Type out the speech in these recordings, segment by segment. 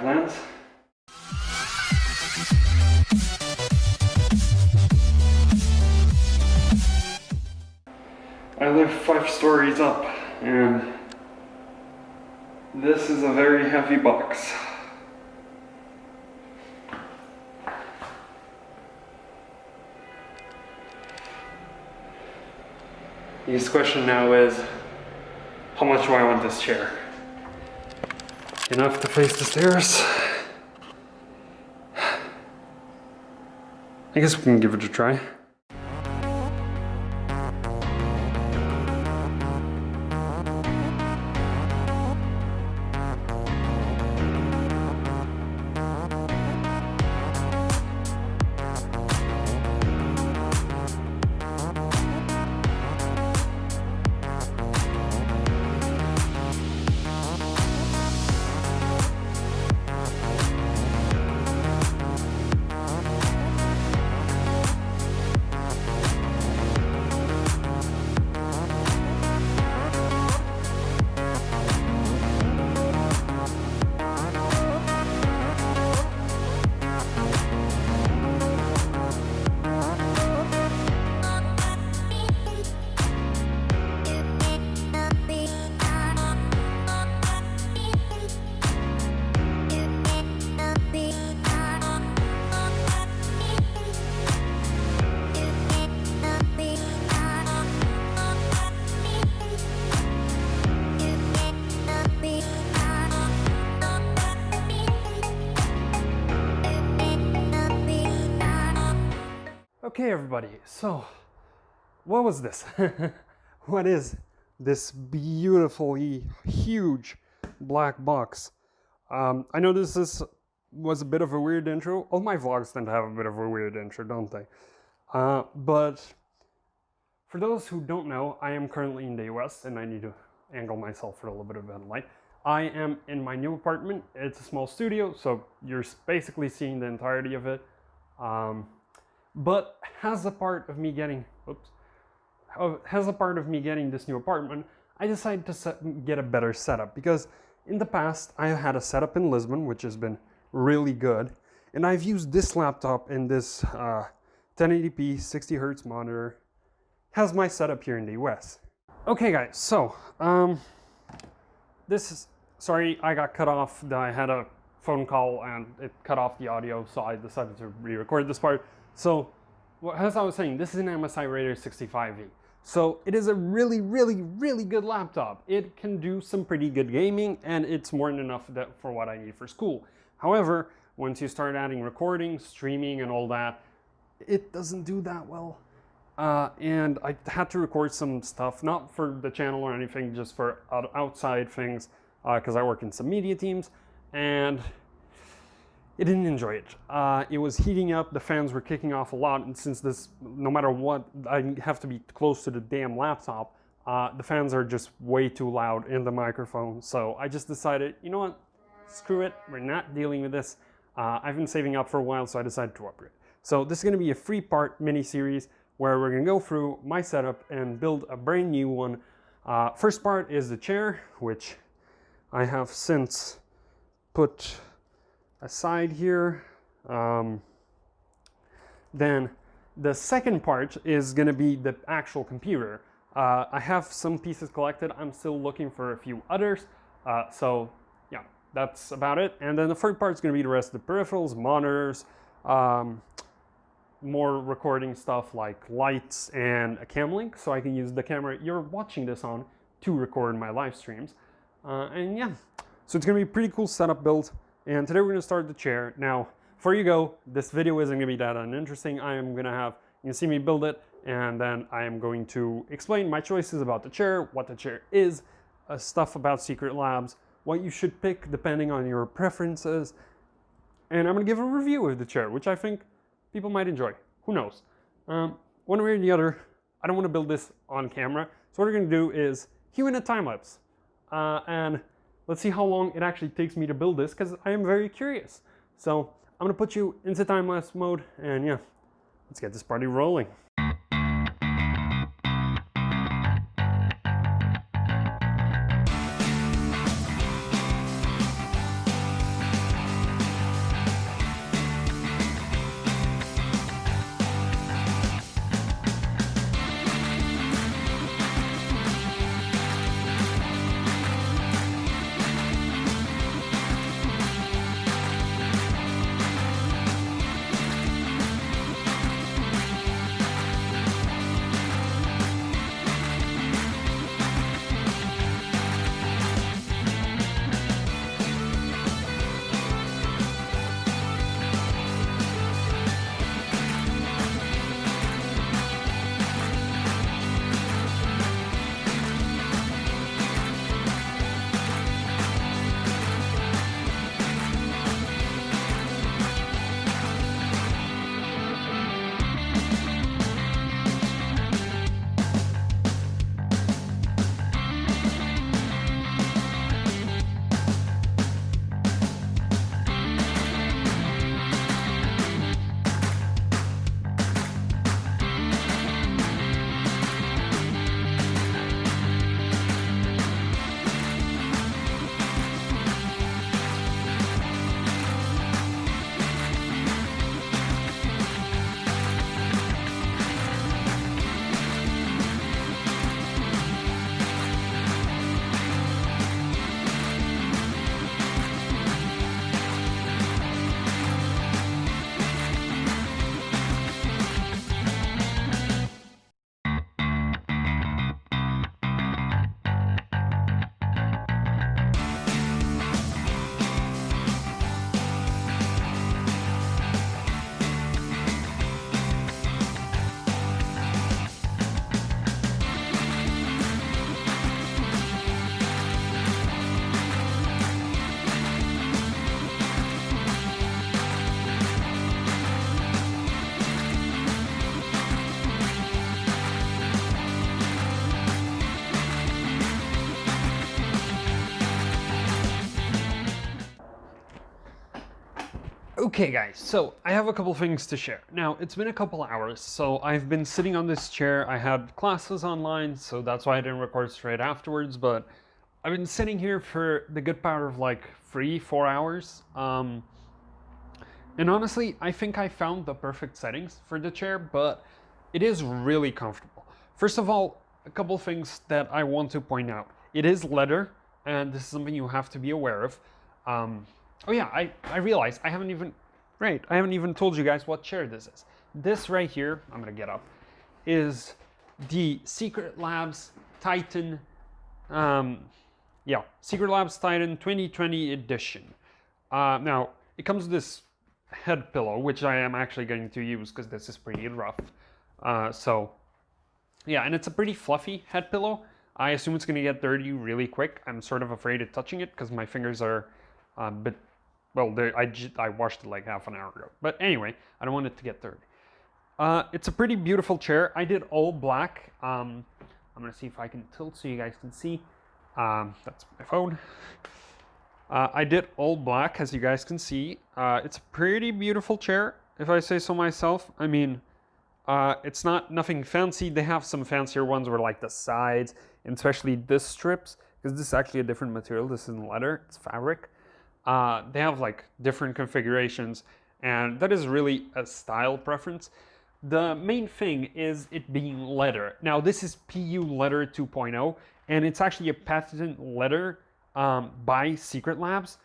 plans. I live 5 stories up, and this is a very heavy box. The question now is, how much do I want this chair? Enough to face the stairs? I guess we can give it a try. Okay everybody, so what was this? What is this beautifully huge black box? I know was a bit of a weird intro. All my vlogs tend to have a bit of a weird intro, don't they? But for those who don't know, I am currently in the US and I need to angle myself for a little bit of better light. I am in my new apartment. It's a small studio, so you're basically seeing the entirety of it. But as a part of me getting, this new apartment, I decided to get a better setup, because in the past I had a setup in Lisbon, which has been really good, and I've used this laptop and this 1080p 60 Hz monitor as my setup here in the US. Okay guys, so sorry I got cut off. I had a phone call and it cut off the audio, so I decided to re-record this part. So, as I was saying, this is an MSI Raider 65V. So it is a really, really, really good laptop. It can do some pretty good gaming, and it's more than enough for what I need for school. However, once you start adding recording, streaming, and all that, it doesn't do that well. And I had to record some stuff, not for the channel or anything, just for outside things, because I work in some media teams, and it didn't enjoy it. It was heating up, the fans were kicking off a lot, and since this, no matter what, I have to be close to the damn laptop, the fans are just way too loud in the microphone. So I just decided, you know what, screw it, we're not dealing with this. I've been saving up for a while, so I decided to upgrade. So this is gonna be a 3-part mini-series where we're gonna go through my setup and build a brand new one. First part is the chair, which I have since put aside here. Then the second part is going to be the actual computer. I have some pieces collected. I'm still looking for a few others. So yeah, that's about it. And then the third part is going to be the rest of the peripherals, monitors, more recording stuff like lights and a cam link, so I can use the camera you're watching this on to record my live streams. And yeah, so it's going to be a pretty cool setup build. And today we're going to start the chair. Now, before you go, this video isn't going to be that uninteresting. I am going to have, you can see me build it, and then I am going to explain my choices about the chair, what the chair is, stuff about SecretLabs, what you should pick depending on your preferences, and I'm going to give a review of the chair, which I think people might enjoy. Who knows? One way or the other, I don't want to build this on camera, so what we're going to do is cue in a time lapse, and let's see how long it actually takes me to build this, because I am very curious. So I'm going to put you into time-lapse mode, and yeah, let's get this party rolling. Okay guys, so I have a couple things to share. Now, it's been a couple hours, so I've been sitting on this chair. I had classes online, so that's why I didn't record straight afterwards, but I've been sitting here for the good part of like 3-4 hours. And honestly, I think I found the perfect settings for the chair, but it is really comfortable. First of all, a couple things that I want to point out. It is leather, and this is something you have to be aware of. Oh yeah, I realized I haven't even told you guys what chair this is. This right here, I'm gonna get up, is the SecretLabs Titan, SecretLabs Titan 2020 edition. Now, it comes with this head pillow, which I am actually going to use because this is pretty rough. Yeah, and it's a pretty fluffy head pillow. I assume it's gonna get dirty really quick. I'm sort of afraid of touching it because my fingers are a bit, well, I washed it like half an hour ago. But anyway, I don't want it to get dirty. It's a pretty beautiful chair. I did all black. I'm gonna see if I can tilt so you guys can see. That's my phone. I did all black, as you guys can see. It's a pretty beautiful chair, if I say so myself. I mean, it's nothing fancy. They have some fancier ones where like the sides, and especially this strips, because this is actually a different material. This isn't leather, it's fabric. They have like different configurations, and that is really a style preference. The main thing is it being leather. Now this is PU Leather 2.0, and it's actually a patented leather by SecretLabs,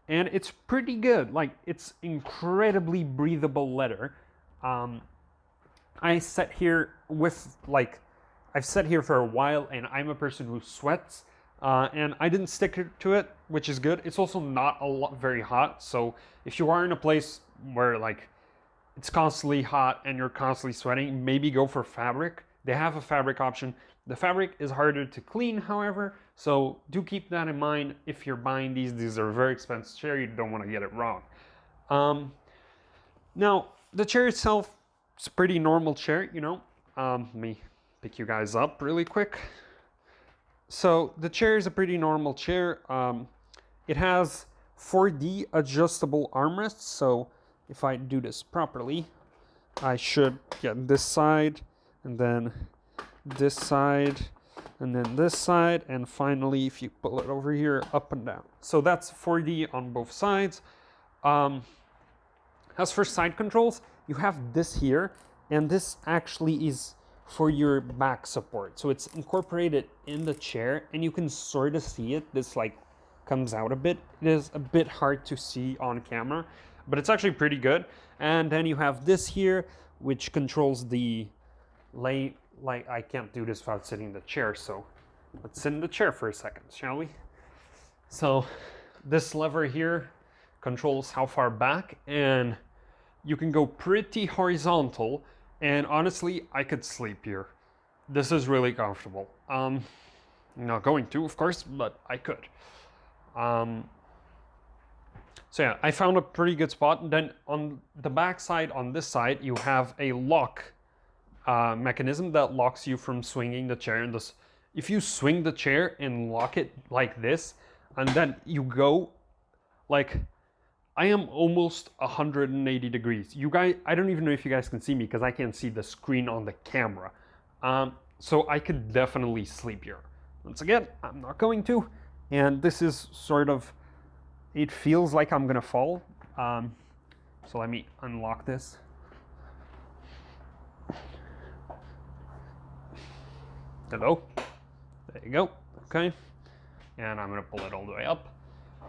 and it's pretty good. Like, it's incredibly breathable leather. I sat here with I've sat here for a while, and I'm a person who sweats. And I didn't stick to it, which is good. It's also not very hot, so if you are in a place where like it's constantly hot and you're constantly sweating, maybe go for fabric. They have a fabric option. The fabric is harder to clean, however, so do keep that in mind if you're buying these. These are very expensive chair. You don't want to get it wrong. Now, the chair itself is a pretty normal chair, you know. Let me pick you guys up really quick. So the chair is a pretty normal chair. It has 4D adjustable armrests. So if I do this properly, I should get this side, and then this side, and then this side, and finally, if you pull it over here, up and down. So that's 4D on both sides. As for side controls, you have this here, and this actually is for your back support. So it's incorporated in the chair, and you can sort of see it. This like comes out a bit. It is a bit hard to see on camera, but it's actually pretty good. And then you have this here, which controls the I can't do this without sitting in the chair, so let's sit in the chair for a second, shall we? So this lever here controls how far back, and you can go pretty horizontal. And honestly, I could sleep here. This is really comfortable. I'm not going to, of course, but I could. So yeah, I found a pretty good spot. And then on the back side, on this side, you have a lock mechanism that locks you from swinging the chair. And this, if you swing the chair and lock it like this, and then you go like, I am almost 180 degrees. You guys, I don't even know if you guys can see me because I can't see the screen on the camera. So I could definitely sleep here. Once again, I'm not going to. And this is sort of, it feels like I'm gonna fall. So let me unlock this. Hello, there you go, okay. And I'm gonna pull it all the way up.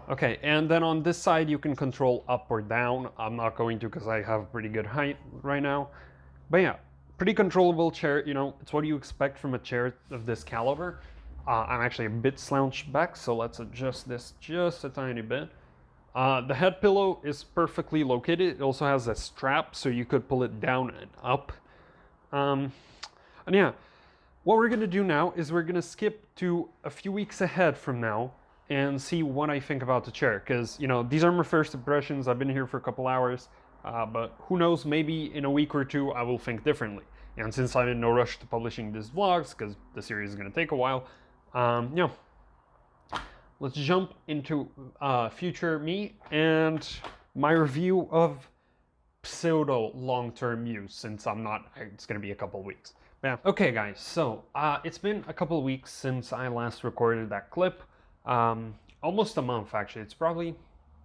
Okay, and then on this side you can control up or down. I'm not going to because I have pretty good height right now. But yeah, pretty controllable chair, you know, it's what you expect from a chair of this caliber. I'm actually a bit slouched back, so let's adjust this just a tiny bit. The head pillow is perfectly located. It also has a strap, so you could pull it down and up. And yeah, what we're gonna do now is we're gonna skip to a few weeks ahead from now and see what I think about the chair, because, you know, these are my first impressions. I've been here for a couple hours, but who knows, maybe in a week or two I will think differently. And since I'm in no rush to publishing these vlogs, because the series is going to take a while, yeah, let's jump into future me and my review of pseudo long-term use, since I'm not, it's gonna be a couple weeks. Yeah. Okay guys, so it's been a couple weeks since I last recorded that clip. Almost a month actually. It's probably,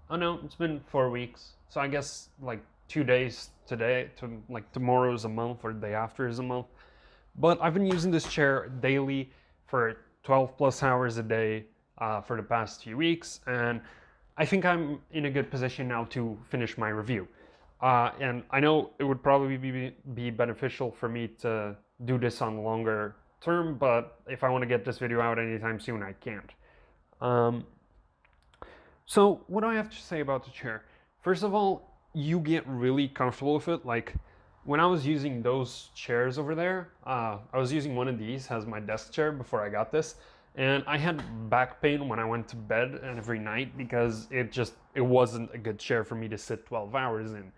oh no, it's been 4 weeks. So I guess like 2 days today, to like tomorrow is a month or the day after is a month. But I've been using this chair daily for 12 plus hours a day for the past few weeks, and I think I'm in a good position now to finish my review. And I know it would probably be beneficial for me to do this on longer term, but if I want to get this video out anytime soon, I can't. So what do I have to say about the chair? First of all, you get really comfortable with it. Like when I was using those chairs over there, I was using one of these as my desk chair before I got this, and I had back pain when I went to bed every night because it wasn't a good chair for me to sit 12 hours in.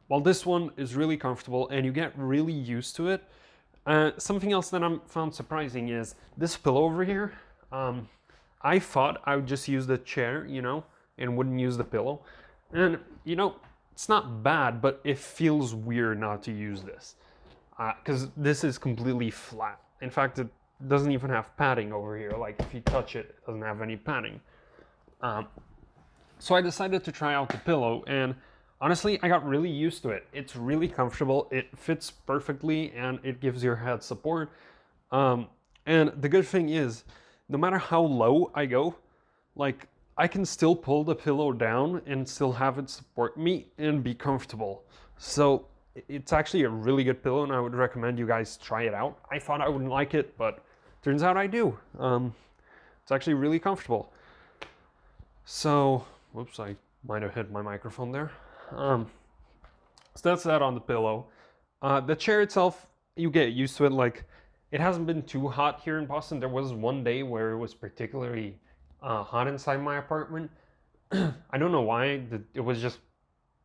While this one is really comfortable and you get really used to it. Something else that I found surprising is this pillow over here. I thought I would just use the chair, you know, and wouldn't use the pillow. And, you know, it's not bad, but it feels weird not to use this. Because this is completely flat. In fact, it doesn't even have padding over here. Like, if you touch it, it doesn't have any padding. So I decided to try out the pillow, and honestly, I got really used to it. It's really comfortable, it fits perfectly, and it gives your head support. And the good thing is, no matter how low I go, like, I can still pull the pillow down and still have it support me and be comfortable. So it's actually a really good pillow, and I would recommend you guys try it out. I thought I wouldn't like it, but turns out I do. It's actually really comfortable. So, whoops, I might have hit my microphone there. So that's that on the pillow. The chair itself, you get used to it. Like, it hasn't been too hot here in Boston. There was one day where it was particularly hot inside my apartment. I don't know why. It was just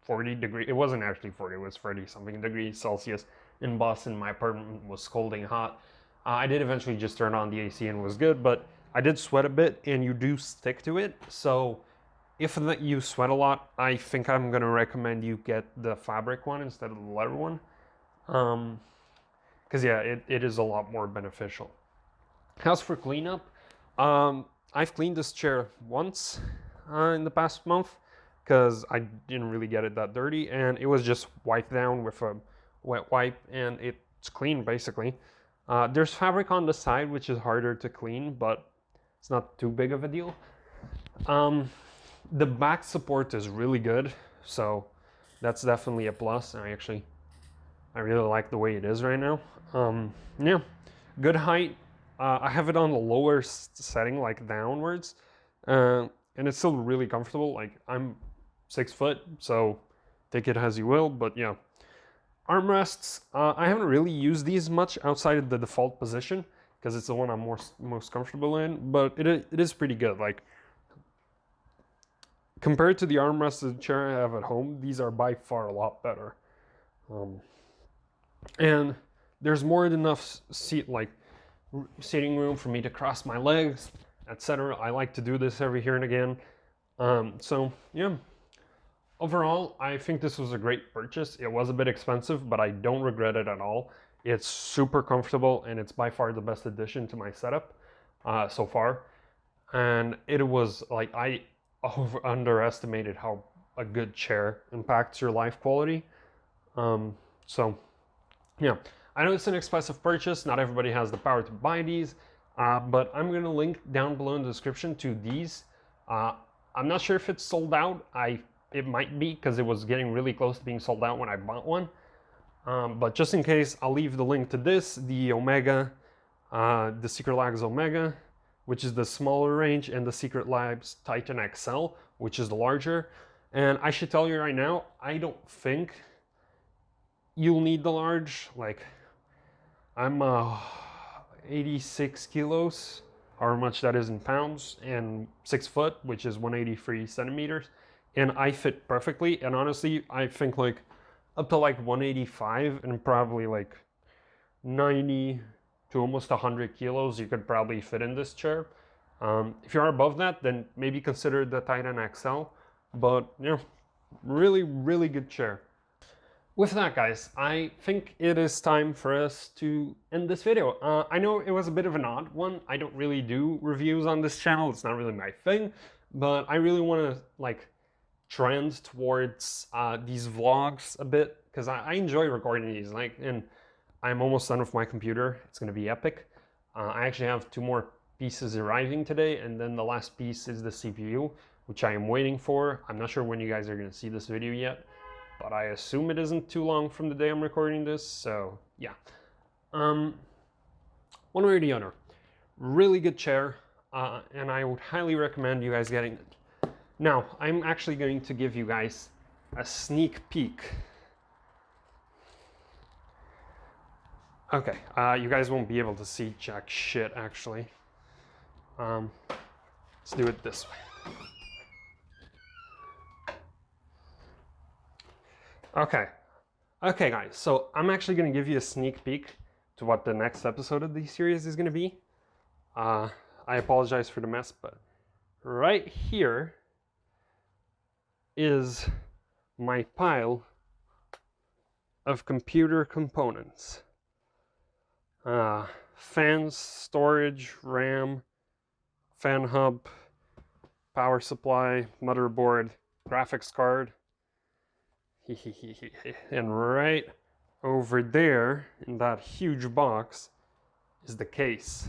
40 degrees. It wasn't actually 40, it was 30 something degrees Celsius in Boston. My apartment was scalding hot. I did eventually just turn on the AC and it was good, but I did sweat a bit, and you do stick to it. So if you sweat a lot, I think I'm gonna recommend you get the fabric one instead of the leather one. Because yeah, it is a lot more beneficial. As for cleanup, I've cleaned this chair once in the past month because I didn't really get it that dirty, and it was just wiped down with a wet wipe, and it's clean basically. There's fabric on the side, which is harder to clean, but it's not too big of a deal. The back support is really good, so that's definitely a plus. I really like the way it is right now. Yeah, good height. I have it on the lower setting, like downwards, and it's still really comfortable. Like, I'm 6 foot, so take it as you will, but yeah. Armrests, I haven't really used these much outside of the default position because it's the one I'm most comfortable in, but it is pretty good. Like, compared to the armrest of the chair I have at home, these are by far a lot better. And there's more than enough sitting room for me to cross my legs, etc. I like to do this every here and again. So yeah, overall, I think this was a great purchase. It was a bit expensive, but I don't regret it at all. It's super comfortable, and it's by far the best addition to my setup so far. And it was like, I underestimated how a good chair impacts your life quality. So yeah, I know it's an expensive purchase. Not everybody has the power to buy these, but I'm gonna link down below in the description to these. I'm not sure if it's sold out. It might be, because it was getting really close to being sold out when I bought one. But just in case, I'll leave the link to this, the Omega, the SecretLabs Omega, which is the smaller range, and the SecretLabs Titan XL, which is the larger. And I should tell you right now, I don't think you'll need the large. Like, I'm 86 kilos, however much that is in pounds, and 6 foot, which is 183 centimeters. And I fit perfectly. And honestly, I think like up to like 185 and probably like 90 to almost 100 kilos, you could probably fit in this chair. If you're above that, then maybe consider the Titan XL. But yeah, really, really good chair. with that, guys, I think it is time for us to end this video. I know it was a bit of an odd one. I don't really do reviews on this channel. It's not really my thing, but I really want to like trend towards these vlogs a bit because I enjoy recording these. And I'm almost done with my computer. It's going to be epic. I actually have 2 more pieces arriving today, and then the last piece is the CPU, which I am waiting for. I'm not sure when you guys are going to see this video yet, but I assume it isn't too long from the day I'm recording this, so yeah. One way or the other, really good chair, and I would highly recommend you guys getting it. Now, I'm actually going to give you guys a sneak peek. Okay, you guys won't be able to see jack shit, actually. Let's do it this way. Okay guys, so I'm actually going to give you a sneak peek to what the next episode of the series is going to be. I apologize for the mess, but right here is my pile of computer components. Fans, storage, RAM, fan hub, power supply, motherboard, graphics card. And right over there in that huge box is the case.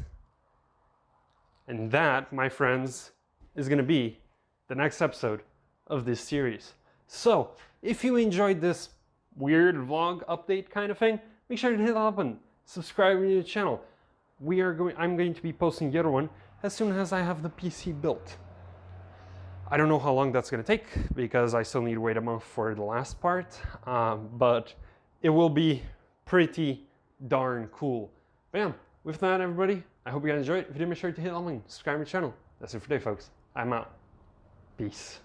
And that, my friends, is going to be the next episode of this series. So, if you enjoyed this weird vlog update kind of thing, make sure to hit that button, subscribe to the channel. I'm going to be posting the other one as soon as I have the PC built. I don't know how long that's going to take because I still need to wait a month for the last part, but it will be pretty darn cool. Bam! With that, everybody, I hope you guys enjoyed. If you did, make sure to hit that link, subscribe to the channel. That's it for today, folks. I'm out. Peace.